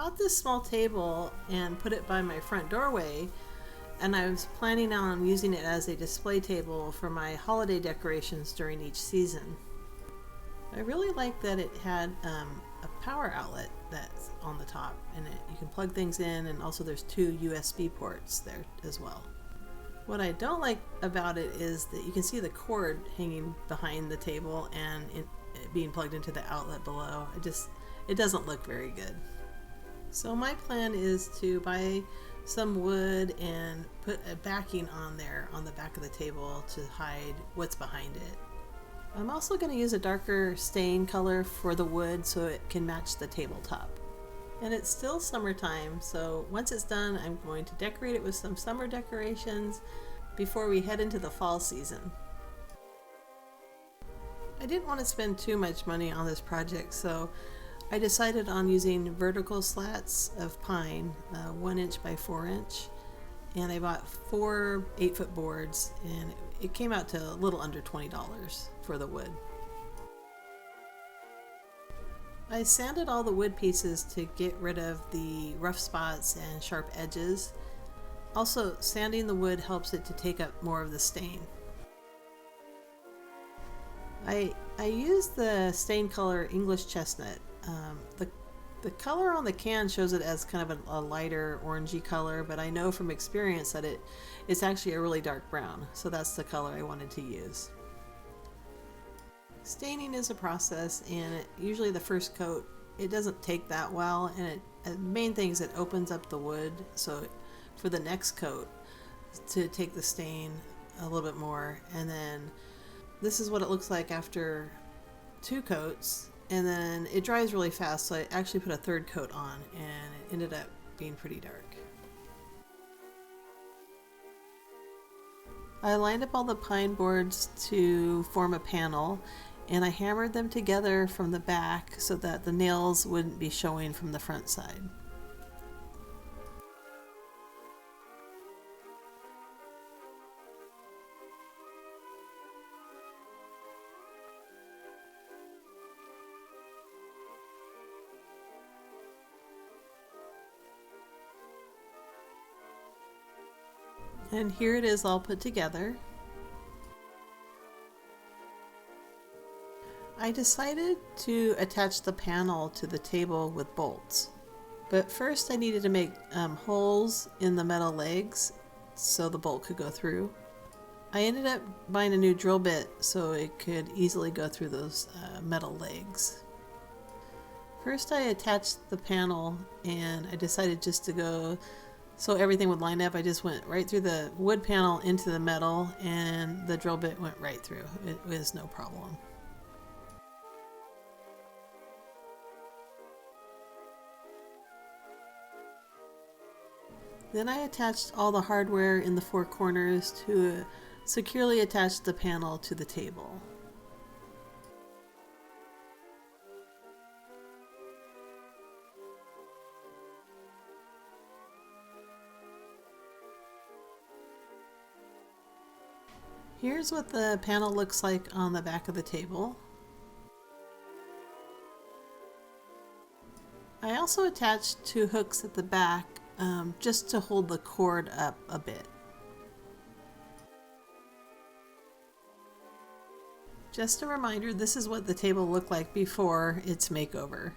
bought this small table and put it by my front doorway, and I was planning on using it as a display table for my holiday decorations during each season. I really like that it had a power outlet that's on the top, and you can plug things in, and also there's 2 USB ports there as well. What I don't like about it is that you can see the cord hanging behind the table and it being plugged into the outlet below. It doesn't look very good. So my plan is to buy some wood and put a backing on there on the back of the table to hide what's behind it. I'm also going to use a darker stain color for the wood so it can match the tabletop. And it's still summertime, so once it's done, I'm going to decorate it with some summer decorations before we head into the fall season. I didn't want to spend too much money on this project, so I decided on using vertical slats of pine, 1 inch by 4 inch, and I bought 4 8-foot boards, and it came out to a little under $20 for the wood. I sanded all the wood pieces to get rid of the rough spots and sharp edges. Also, sanding the wood helps it to take up more of the stain. I used the stain color English Chestnut. The color on the can shows it as kind of a lighter orangey color, but I know from experience that it's actually a really dark brown, so that's the color I wanted to use. Staining is a process, and usually the first coat, it doesn't take that well, and the main thing is it opens up the wood, so for the next coat to take the stain a little bit more. And then this is what it looks like after 2 coats, and then it dries really fast, so I actually put a 3rd coat on, and it ended up being pretty dark. I lined up all the pine boards to form a panel, and I hammered them together from the back so that the nails wouldn't be showing from the front side. And here it is all put together. I decided to attach the panel to the table with bolts. But first I needed to make holes in the metal legs so the bolt could go through. I ended up buying a new drill bit so it could easily go through those metal legs. First I attached the panel, and I decided just to go so everything would line up. I just went right through the wood panel into the metal, and the drill bit went right through. It was no problem. Then I attached all the hardware in the 4 corners to securely attach the panel to the table. Here's what the panel looks like on the back of the table. I also attached 2 hooks at the back just to hold the cord up a bit. Just a reminder, this is what the table looked like before its makeover.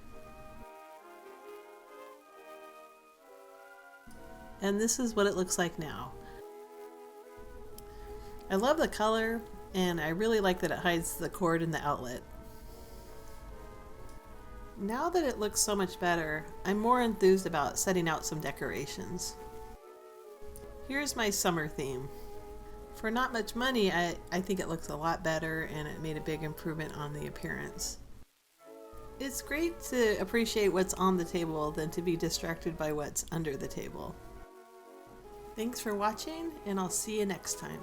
And this is what it looks like now. I love the color, and I really like that it hides the cord in the outlet. Now that it looks so much better, I'm more enthused about setting out some decorations. Here's my summer theme. For not much money, I think it looks a lot better, and it made a big improvement on the appearance. It's great to appreciate what's on the table than to be distracted by what's under the table. Thanks for watching, and I'll see you next time.